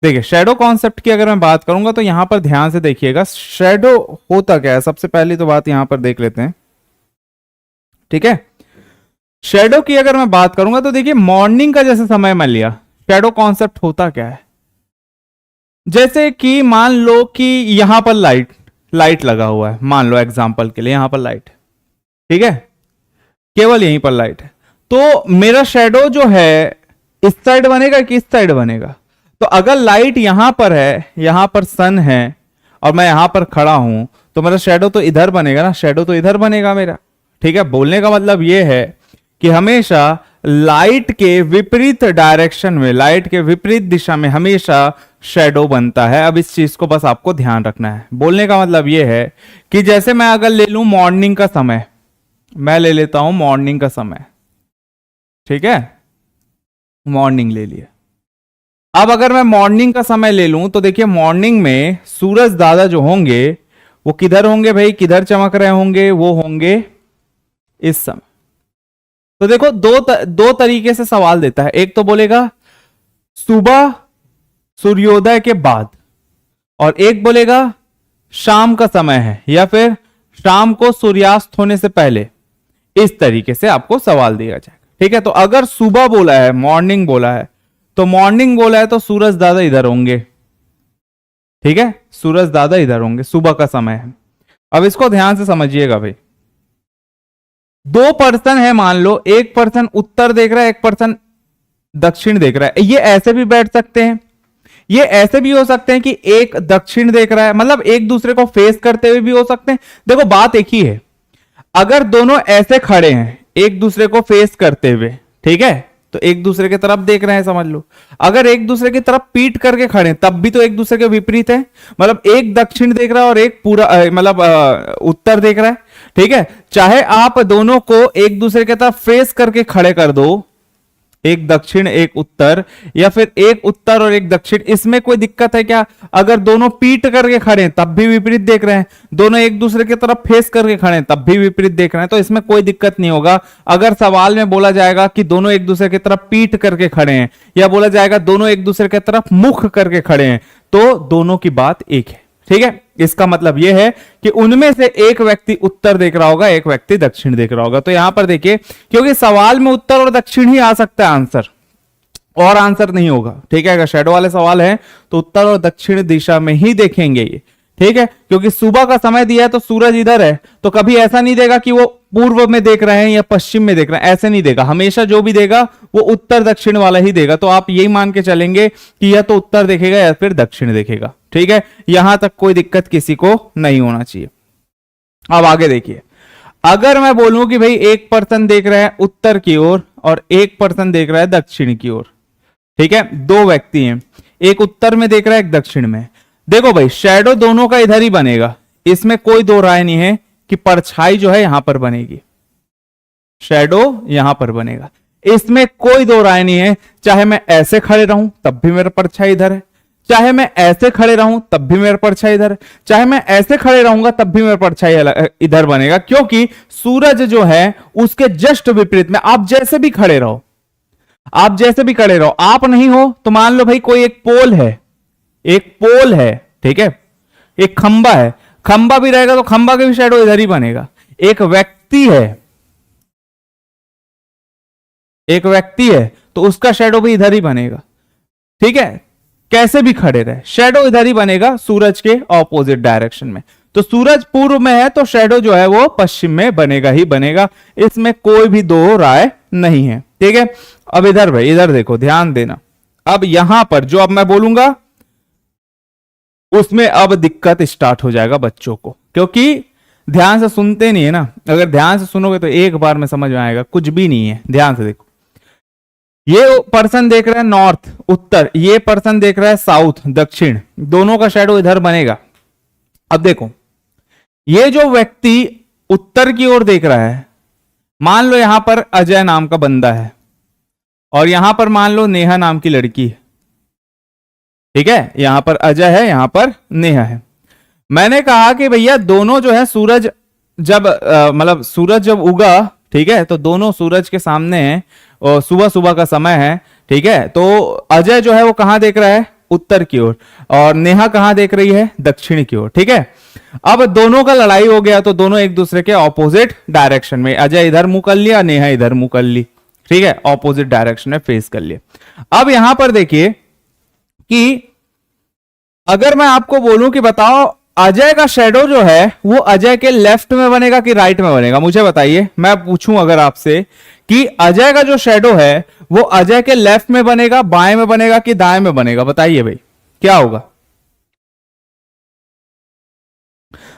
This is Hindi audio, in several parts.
देखिए शैडो कॉन्सेप्ट की अगर मैं बात करूंगा तो यहां पर ध्यान से देखिएगा, शैडो होता क्या है, सबसे पहली तो बात यहां पर देख लेते हैं। ठीक है, शैडो की अगर मैं बात करूंगा तो देखिए मॉर्निंग का जैसे समय मान लिया, शैडो कॉन्सेप्ट होता क्या है, जैसे कि मान लो कि यहां पर लाइट लाइट लगा हुआ है, मान लो एग्जांपल के लिए यहां पर लाइट, ठीक है, केवल यहीं पर लाइट है, तो मेरा शैडो जो है इस साइड बनेगा कि इस साइड बनेगा। तो अगर लाइट यहां पर है, यहां पर सन है और मैं यहां पर खड़ा हूं, तो मेरा शैडो तो इधर बनेगा ना, शैडो तो इधर बनेगा मेरा। ठीक है, बोलने का मतलब यह है कि हमेशा लाइट के विपरीत डायरेक्शन में, लाइट के विपरीत दिशा में हमेशा शैडो बनता है। अब इस चीज को बस आपको ध्यान रखना है। बोलने का मतलब यह है कि जैसे मैं अगर ले लूं मॉर्निंग का समय, मैं ले लेता हूं मॉर्निंग का समय, ठीक है, मॉर्निंग ले लिया। अब अगर मैं मॉर्निंग का समय ले लूं तो देखिए मॉर्निंग में सूरज दादा जो होंगे वो किधर होंगे भाई, किधर चमक रहे होंगे, वो होंगे इस समय। तो देखो दो तरीके से सवाल देता है, एक तो बोलेगा सुबह सूर्योदय के बाद, और एक बोलेगा शाम का समय है या फिर शाम को सूर्यास्त होने से पहले। इस तरीके से आपको सवाल दिया जाएगा। ठीक है, तो अगर सुबह बोला है, मॉर्निंग बोला है, तो मॉर्निंग बोला है तो सूरज दादा इधर होंगे। ठीक है, सूरज दादा इधर होंगे, सुबह का समय है। अब इसको ध्यान से समझिएगा भाई, दो पर्सन है, मान लो एक पर्सन उत्तर देख रहा है, एक पर्सन दक्षिण देख रहा है। ये ऐसे भी बैठ सकते हैं, ये ऐसे भी हो सकते हैं कि एक दक्षिण देख रहा है, मतलब एक दूसरे को फेस करते हुए भी हो सकते हैं। देखो बात एक ही है, अगर दोनों ऐसे खड़े हैं एक दूसरे को फेस करते हुए, ठीक है, तो एक दूसरे की तरफ देख रहे हैं समझ लो। अगर एक दूसरे की तरफ पीठ करके खड़े हैं तब भी तो एक दूसरे के विपरीत है, मतलब एक दक्षिण देख रहा है और एक पूरा मतलब उत्तर देख रहा है। ठीक है, चाहे आप दोनों को एक दूसरे की तरफ फेस करके खड़े कर दो, एक दक्षिण एक उत्तर, या फिर एक उत्तर और एक दक्षिण, इसमें कोई दिक्कत है क्या? अगर दोनों पीठ करके खड़े हैं तब भी विपरीत देख रहे हैं, दोनों एक दूसरे की तरफ फेस करके खड़े हैं तब भी विपरीत देख रहे हैं, तो इसमें कोई दिक्कत नहीं होगा। अगर सवाल में बोला जाएगा कि दोनों एक दूसरे की तरफ पीठ करके खड़े हैं, या बोला जाएगा दोनों एक दूसरे की तरफ मुख करके खड़े हैं, तो दोनों की बात एक है। ठीक है, इसका मतलब यह है कि उनमें से एक व्यक्ति उत्तर देख रहा होगा, एक व्यक्ति दक्षिण देख रहा होगा। तो यहां पर देखिए, क्योंकि सवाल में उत्तर और दक्षिण ही आ सकता है आंसर, और आंसर नहीं होगा। ठीक है, अगर शैडो वाले सवाल है तो उत्तर और दक्षिण दिशा में ही देखेंगे ये। ठीक है, क्योंकि सुबह का समय दिया है तो सूरज इधर है, तो कभी ऐसा नहीं देगा कि वो पूर्व में देख रहे हैं या पश्चिम में देख रहे हैं, ऐसे नहीं देगा। हमेशा जो भी देगा वो उत्तर दक्षिण वाला ही देगा। तो आप यही मान के चलेंगे कि या तो उत्तर देखेगा या फिर दक्षिण देखेगा। ठीक है, यहां तक कोई दिक्कत किसी को नहीं होना चाहिए। अब आगे देखिए, अगर मैं बोलूं कि भाई एक पर्सन देख रहा है उत्तर की ओर और एक पर्सन देख रहा है दक्षिण की ओर, ठीक है, दो व्यक्ति हैं, एक उत्तर में देख रहा है एक दक्षिण में। देखो भाई, शैडो दोनों का इधर ही बनेगा, इसमें कोई दो राय नहीं है कि परछाई जो है यहां पर बनेगी, शैडो यहां पर बनेगा, इसमें कोई दो राय नहीं है। चाहे मैं ऐसे खड़े रहूं तब भी मेरा परछाई इधर है, चाहे मैं ऐसे खड़े रहूं तब भी मेरा परछाई इधर है, चाहे मैं ऐसे खड़े रहूंगा तब भी मेरा परछाई इधर बनेगा, क्योंकि सूरज जो है उसके जस्ट विपरीत में आप जैसे भी खड़े रहो, आप जैसे भी खड़े रहो, आप नहीं हो तो मान लो भाई कोई एक पोल है, एक पोल है, ठीक है, एक खंबा है, खंबा भी रहेगा तो खंबा का भी शैडो इधर ही बनेगा। एक व्यक्ति है, एक व्यक्ति है तो उसका शैडो भी इधर ही बनेगा। ठीक है, कैसे भी खड़े रहे शैडो इधर ही बनेगा, सूरज के ऑपोजिट डायरेक्शन में। तो सूरज पूर्व में है तो शैडो जो है वो पश्चिम में बनेगा ही बनेगा, इसमें कोई भी दो राय नहीं है। ठीक है, अब इधर भाई, इधर देखो, ध्यान देना। अब यहां पर जो अब मैं बोलूंगा उसमें अब दिक्कत स्टार्ट हो जाएगा बच्चों को, क्योंकि ध्यान से सुनते नहीं है ना। अगर ध्यान से सुनोगे तो एक बार में समझ में आएगा, कुछ भी नहीं है। ध्यान से देखो, ये पर्सन देख रहा है नॉर्थ उत्तर, ये पर्सन देख रहा है साउथ दक्षिण, दोनों का शैडो इधर बनेगा। अब देखो, ये जो व्यक्ति उत्तर की ओर देख रहा है, मान लो यहां पर अजय नाम का बंदा है और यहां पर मान लो नेहा नाम की लड़की है। ठीक है, यहां पर अजय है, यहां पर नेहा है। मैंने कहा कि भैया दोनों जो है सूरज जब मतलब सूरज जब उगा, ठीक है, तो दोनों सूरज के सामने हैं और सुबह सुबह का समय है। ठीक है, तो अजय जो है वो कहां देख रहा है, उत्तर की ओर, और नेहा कहां देख रही है, दक्षिण की ओर। ठीक है, अब दोनों का लड़ाई हो गया तो दोनों एक दूसरे के ऑपोजिट डायरेक्शन में, अजय इधर मुंह कर लिया, नेहा इधर मुंह कर ली। ठीक है, ऑपोजिट डायरेक्शन में फेस कर लिया। अब यहां पर देखिए कि अगर मैं आपको बोलूं कि बताओ अजय का शेडो जो है वो अजय के लेफ्ट में बनेगा कि राइट में बनेगा, मुझे बताइए। मैं पूछूं अगर आपसे कि अजय का जो शेडो है वो अजय के लेफ्ट में बनेगा, बाएं में बनेगा कि दाएं में बनेगा, बताइए भाई क्या होगा।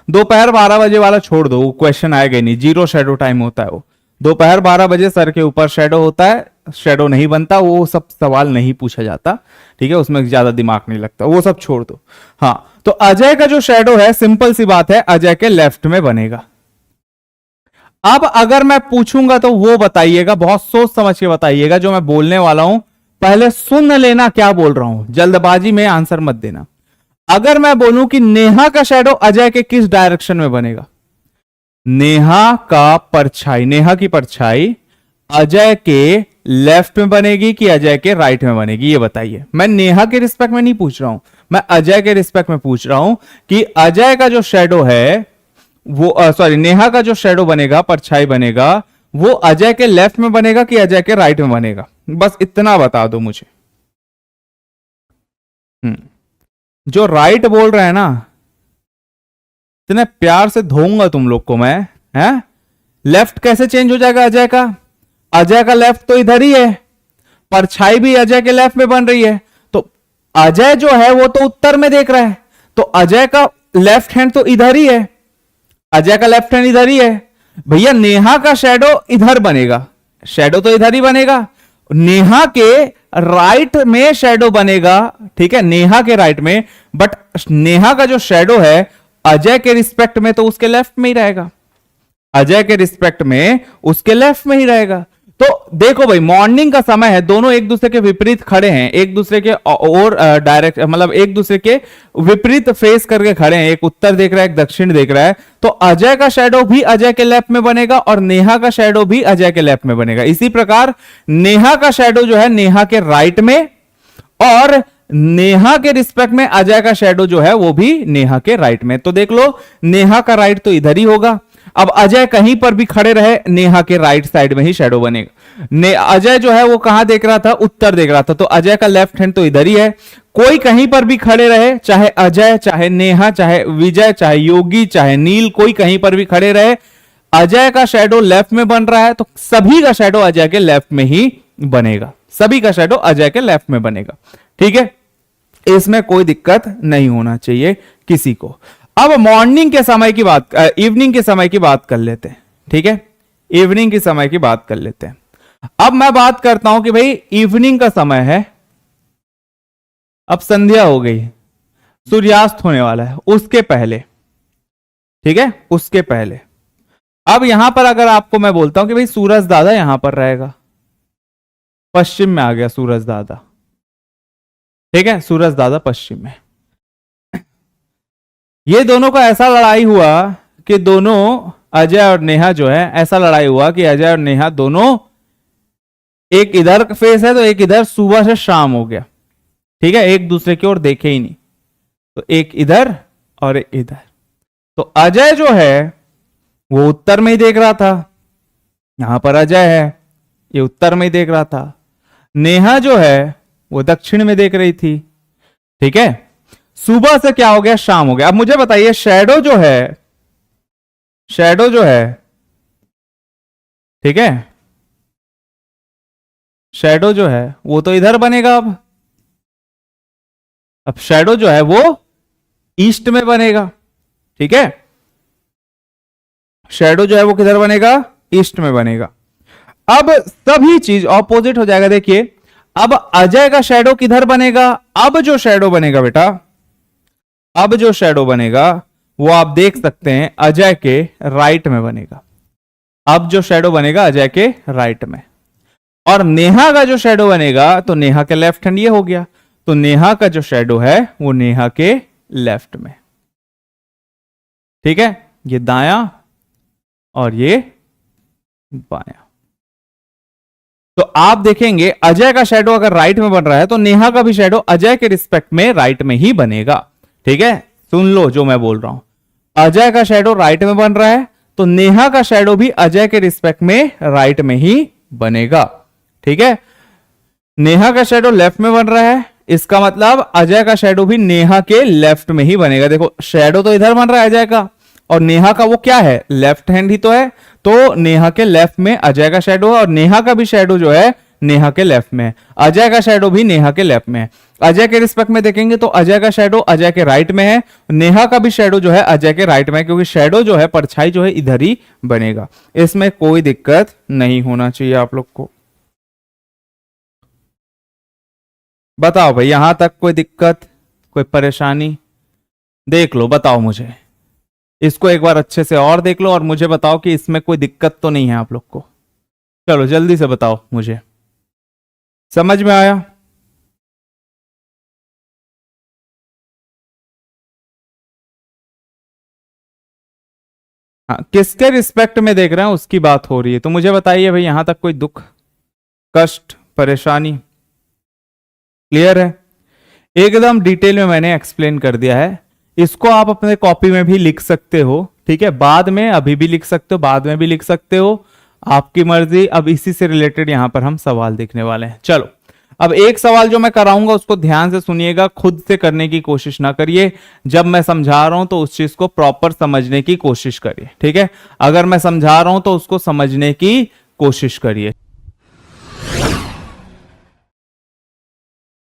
दोपहर 12 बजे वाला छोड़ दो, वो क्वेश्चन आएगा नहीं, जीरो शेडो टाइम होता है वो। दोपहर 12 बजे सर के ऊपर शेडो होता है, शेडो नहीं बनता, वो सब सवाल नहीं पूछा जाता। ठीक है, उसमें ज्यादा दिमाग नहीं लगता, वो सब छोड़ दो। हाँ, तो अजय का जो शेडो है, सिंपल सी बात है, अजय के लेफ्ट में बनेगा। अब अगर मैं पूछूंगा तो वो बताइएगा, बहुत सोच समझ के बताइएगा जो मैं बोलने वाला हूं, पहले सुन लेना क्या बोल रहा हूं, जल्दबाजी में आंसर मत देना। अगर मैं बोलूं कि नेहा का शेडो अजय के किस डायरेक्शन में बनेगा, नेहा का परछाई, नेहा की परछाई अजय के लेफ्ट में बनेगी कि अजय के राइट में बनेगी, ये बताइए। मैं नेहा के रिस्पेक्ट में नहीं पूछ रहा हूं, मैं अजय के रिस्पेक्ट में पूछ रहा हूं कि अजय का जो शेडो है वो सॉरी नेहा का जो शेडो बनेगा, परछाई बनेगा, वो अजय के लेफ्ट में बनेगा कि अजय के राइट में बनेगा, बस इतना बता दो मुझे। जो राइट बोल रहे हैं ना, इतने प्यार से धोऊंगा तुम लोग को मैं, हैं? लेफ्ट कैसे चेंज हो जाएगा अजय का? अजय का लेफ्ट तो इधर ही है, परछाई भी अजय के लेफ्ट में बन रही है, तो अजय जो है वो तो उत्तर में देख रहा है, तो अजय का लेफ्ट हैंड तो इधर ही है, अजय का लेफ्ट हैंड इधर ही है। भैया नेहा का शेडो इधर बनेगा, शेडो तो इधर ही बनेगा, नेहा के राइट में शेडो बनेगा। ठीक है, नेहा के राइट में, बट नेहा का जो शेडो है अजय के रिस्पेक्ट में तो उसके लेफ्ट में ही रहेगा, अजय के रिस्पेक्ट में उसके लेफ्ट में ही रहेगा। तो देखो भाई, मॉर्निंग का समय है, दोनों एक दूसरे के विपरीत खड़े हैं, एक दूसरे के और डायरेक्ट मतलब एक दूसरे के विपरीत फेस करके खड़े हैं, एक उत्तर देख रहा है, एक दक्षिण देख रहा है, तो अजय का शेडो भी अजय के लेफ्ट में बनेगा और नेहा का शेडो भी अजय के लेफ्ट में बनेगा। इसी प्रकार नेहा का शेडो जो है नेहा के राइट में, और नेहा के रिस्पेक्ट में अजय का शेडो जो है वो भी नेहा के राइट में। तो देख लो, नेहा का राइट तो इधर ही होगा, अब अजय कहीं पर भी खड़े रहे नेहा के राइट साइड में ही शेडो बनेगा। अजय जो है वो कहां देख रहा था, उत्तर देख रहा था, तो अजय का लेफ्ट हैंड तो इधर ही है। कोई कहीं पर भी खड़े रहे, चाहे अजय, चाहे नेहा, चाहे विजय, चाहे योगी, चाहे नील, कोई कहीं पर भी खड़े रहे, अजय का शेडो लेफ्ट में बन रहा है, तो सभी का शेडो अजय के लेफ्ट में ही बनेगा, सभी का शेडो अजय के लेफ्ट में बनेगा। ठीक है, इसमें कोई दिक्कत नहीं होना चाहिए किसी को। अब मॉर्निंग के समय की बात, इवनिंग के समय की बात कर लेते हैं। ठीक है, इवनिंग के समय की बात कर लेते हैं। अब मैं बात करता हूं कि भाई इवनिंग का समय है, अब संध्या हो गई, सूर्यास्त होने वाला है, उसके पहले, ठीक है, उसके पहले। अब यहां पर अगर आपको मैं बोलता हूं कि भाई सूरज दादा यहां पर रहेगा, पश्चिम में आ गया सूरज दादा। ठीक है, सूरज दादा पश्चिम में, ये दोनों का ऐसा लड़ाई हुआ कि दोनों अजय और नेहा जो है, ऐसा लड़ाई हुआ कि अजय और नेहा दोनों, एक इधर फेस है तो एक इधर, सुबह से शाम हो गया। ठीक है, एक दूसरे की ओर देखे ही नहीं, तो एक इधर और एक इधर। तो अजय जो है वो उत्तर में ही देख रहा था, यहां पर अजय है, ये उत्तर में ही देख रहा था। नेहा जो है वो दक्षिण में देख रही थी। ठीक है, सुबह से क्या हो गया, शाम हो गया। अब मुझे बताइए, शेडो जो है, शेडो जो है, ठीक है, शेडो जो है वो तो इधर बनेगा। अब शेडो जो है वो ईस्ट में बनेगा। ठीक है, शेडो जो है वो किधर बनेगा, ईस्ट में बनेगा। अब सभी चीज ऑपोजिट हो जाएगा। देखिए, अब अजय का शेडो किधर बनेगा, अब जो शेडो बनेगा बेटा, अब जो शेडो बनेगा वो आप देख सकते हैं अजय के राइट में बनेगा। अब जो शेडो बनेगा अजय के राइट में, और नेहा का जो शेडो बनेगा तो नेहा के लेफ्ट हैंड ये हो गया, तो नेहा का जो शेडो है वो नेहा के लेफ्ट में। ठीक है, ये दाया और ये बाया। तो आप देखेंगे अजय का शेडो अगर राइट में बन रहा है तो नेहा का भी शेडो अजय के रिस्पेक्ट में राइट में ही बनेगा। ठीक है, सुन लो जो मैं बोल रहा हूं, अजय का शेडो राइट में बन रहा है तो नेहा का शेडो भी अजय के रिस्पेक्ट में राइट में ही बनेगा। ठीक है, नेहा का शेडो लेफ्ट में बन रहा है, इसका मतलब अजय का शेडो भी नेहा के लेफ्ट में ही बनेगा। देखो शेडो तो इधर बन रहा है अजय का, और नेहा का वो क्या है, लेफ्ट हैंड ही तो है, तो नेहा के लेफ्ट में अजय का शेडो है और नेहा का भी शेडो जो है नेहा के लेफ्ट में, अजय का शेडो भी नेहा के लेफ्ट में है। अजय के रिस्पेक्ट में देखेंगे तो अजय का शेडो अजय के राइट में है, नेहा का भी शेडो जो है अजय के राइट में है, क्योंकि शेडो जो है परछाई जो है इधर ही बनेगा। इसमें कोई दिक्कत नहीं होना चाहिए आप लोग को। बताओ भाई, यहां तक कोई दिक्कत, कोई परेशानी? देख लो, बताओ मुझे, इसको एक बार अच्छे से और देख लो और मुझे बताओ कि इसमें कोई दिक्कत तो नहीं है आप लोग को। चलो जल्दी से बताओ मुझे, समझ में आया? हाँ, किसके रिस्पेक्ट में देख रहे हैं उसकी बात हो रही है, तो मुझे बताइए भाई, यहां तक कोई दुख, कष्ट, परेशानी? क्लियर है? एकदम डिटेल में मैंने एक्सप्लेन कर दिया है। इसको आप अपने कॉपी में भी लिख सकते हो, ठीक है, बाद में, अभी भी लिख सकते हो, बाद में भी लिख सकते हो, आपकी मर्जी। अब इसी से रिलेटेड यहां पर हम सवाल देखने वाले हैं। चलो, अब एक सवाल जो मैं कराऊंगा उसको ध्यान से सुनिएगा, खुद से करने की कोशिश ना करिए। जब मैं समझा रहा हूं तो उस चीज को प्रॉपर समझने की कोशिश करिए। ठीक है, अगर मैं समझा रहा हूं तो उसको समझने की कोशिश करिए।